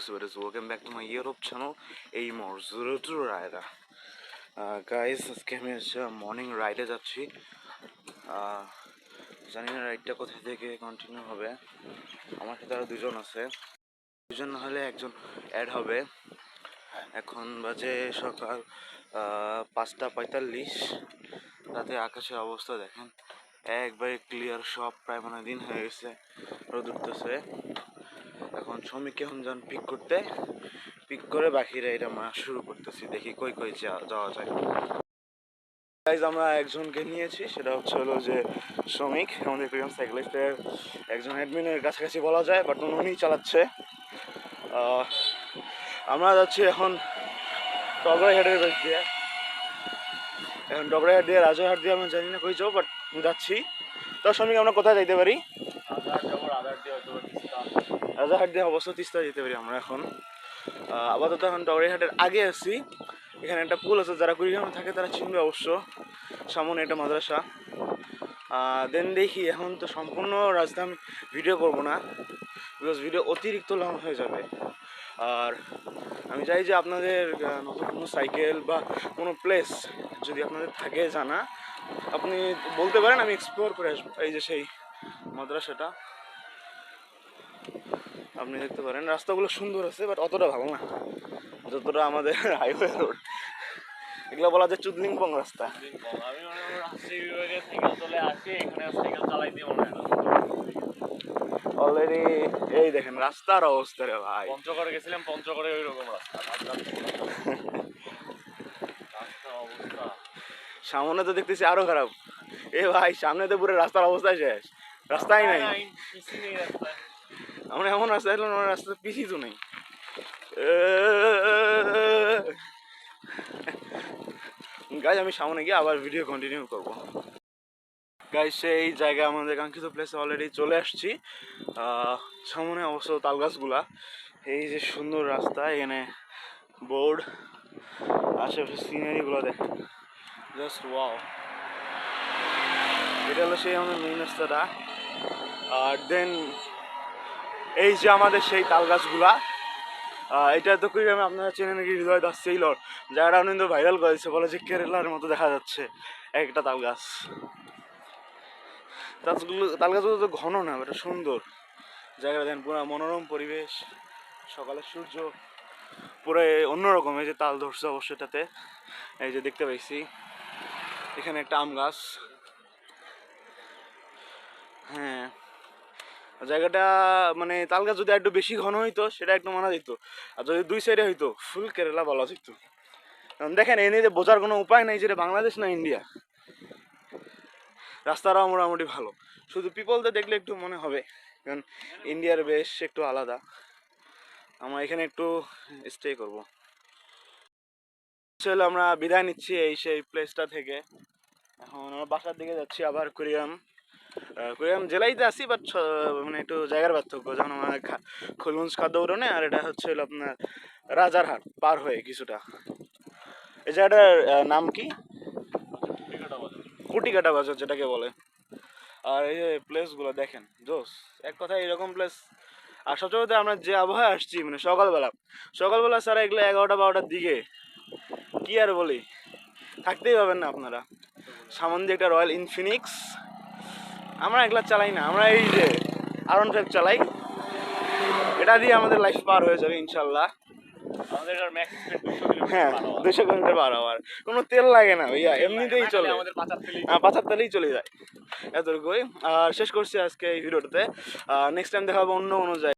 guys, what is welcome back to my YouTube channel Amor 02 Rider. Guys, আজকে আমি morning রাইডে যাচ্ছি। জানি না রাইডটা কোথা থেকে কন্টিনিউ হবে। আমার সাথে আরও দুজন আছে, দুজন না হলে একজন অ্যাড হবে। এখন বাজে সকাল 5:45। রাতে আকাশের অবস্থা দেখেন, একবারে ক্লিয়ার, সব প্রায় মানে দিন হয়ে গেছে, রোদ উঠতেছে। এখন শ্রমিককে এখন যান পিক করে বাকি রাইডটা আমরা শুরু করতেছি। দেখি কই কই যাওয়া যায়। গাইজ, আমরা একজনকে নিয়েছি, সেটা হলো যে শ্রমিক, আমাদের প্রিয়াম সাইকেলিস্টের একজন অ্যাডমিনের কাছাকাছি বলা যায়, বাট উনিই চালাচ্ছে। আমরা যাচ্ছি এখন ডগরাইহাটের বেশ দিয়ে, এখন ডগরাইহাট দিয়ে রাজারহাট দিয়ে আমরা জানি না কই যাবো, বাট যাচ্ছি। তো শ্রমিক, আমরা কোথায় যাইতে পারি? রাজারহাট দিয়ে অবশ্য তিস্তা যেতে পারি আমরা এখন। আপাতত এখন ডগরাইহাটের আগে আছি। এখানে একটা পুল আছে, যারা কুড়িগ্রামে থাকে তারা চিনবে অবশ্য। সামনে একটা মাদ্রাসা। দেন দেখি, এখন তো সম্পূর্ণ রাস্তা আমি ভিডিও করবো না, বিকজ ভিডিও অতিরিক্ত লং হয়ে যাবে। আর আমি চাই যে আপনাদের নতুন কোনো সাইকেল বা কোনো প্লেস যদি আপনাদের থাকে জানা, আপনি বলতে পারেন, আমি এক্সপ্লোর করে আসবো। এই যে সেই মাদ্রাসাটা আপনি দেখতে পারেন। রাস্তাগুলো সুন্দর আছে, বাট অতটা ভালো না যতটা আমাদের হাইওয়ে রোড। এগুলো বলা যায় চুদলিংপং রাস্তা। আমি রাজশাহী বিভাগে সাইকেল চলে আসি, এখানে সাইকেল চালাই দিয়ে মনে হয় না। অলরেডি এই দেখেন রাস্তার অবস্থা রে ভাই। পঞ্চগড়ে গেছিলাম, পঞ্চগড়ে ওই রকম রাস্তা। অবস্থা সামনে তো দেখতেছি আরো খারাপ। এ ভাই, সামনে তো পুরো রাস্তার অবস্থা শেষ, রাস্তাই নাই। আমরা এমন রাস্তা এলাম, আমার রাস্তাতে পিছি তো নেই। গাইজ, আমি সামনে গিয়ে আবার ভিডিও কন্টিনিউ করবো। গাইজ, সেই জায়গায় আমাদের কাঙ্ক্ষিত প্লেসে অলরেডি চলে আসছি। সামনে অবশ্য তাল গাছগুলা, এই যে সুন্দর রাস্তা, এখানে বোর্ড, আশেপাশে সিনারিগুলো দেখেন, জাস্ট ওয়াও। এটা হলো সেই আমাদের মেইন রাস্তাটা। আর দেন এই যে আমাদের সেই তাল গাছগুলা, এটা তো কুড়িগ্রামে আপনারা চেনেন নাকি, হৃদয় দাস সেইলর জায়গাটা অনেক ভাইরাল করেছে, বলে যে কেরালার মতো দেখা যাচ্ছে একটা তাল গাছ। তাল গাছগুলো তো ঘন না, এটা সুন্দর জায়গাটা। দেন পুরো মনোরম পরিবেশ, সকালের সূর্য পুরো অন্যরকম। এই যে তাল ধরছে অবশ্য এটাতে, এই যে দেখতে পাইছি এখানে একটা আম গাছ। হ্যাঁ, জায়গাটা মানে তাল গাছ যদি একটু বেশি ঘন হইতো সেটা একটু মানা যেত, আর যদি দুই সাইডে হইতো ফুল কেরালা বলা যেত। দেখেন, এনে যে বোঝার কোনো উপায় নাই যে বাংলাদেশ না ইন্ডিয়া। রাস্তাটাও মোটামুটি ভালো, শুধু পিপলদের দেখলে একটু মনে হবে কারণ ইন্ডিয়ার বেশ একটু আলাদা। আমরা এখানে একটু স্টে করবো। চলো, আমরা বিদায় নিচ্ছি এই সেই প্লেসটা থেকে। এখন আমরা বাসার দিকে যাচ্ছি আবার। কুড়িগ্রাম জেলাইতে আছি, বাট মানে একটু জায়গার পার্থক্য। যেমন আমার খোলগঞ্জ খাদ্যউড়নে, আর এটা হচ্ছে আপনার রাজারহাট পার হয়ে কিছুটা। এই জায়গাটার নাম কি? কুটিকাটা বাজার যেটাকে বলে। আর এই যে প্লেসগুলো দেখেন, জোস এক কথায় এরকম প্লেস। আর সবচেয়ে আমরা যে আবহাওয়া আসছি, মানে সকালবেলা স্যার এগুলো 11টা-12টার দিকে, কি আর বলি, থাকতেই পাবেন না আপনারা। সামনে একটা রয়্যাল ইনফিনিক্স, আমরা এগুলা চালাই না, আমরা এই যে R15 চালাই। এটা দিয়ে আমাদের লাইফ পার হয়ে যাবে ইনশাল্লাহ। হ্যাঁ, 200 কিলোমিটার পার হওয়ার কোনো তেল লাগে না ভাইয়া, এমনিতেই চলে, পাঁচার তেলেই চলে যায় এতটুকুই। আর শেষ করছি আজকে এই ভিডিওটাতে। নেক্সট টাইম দেখা হবে অন্য কোনো জায়গায়।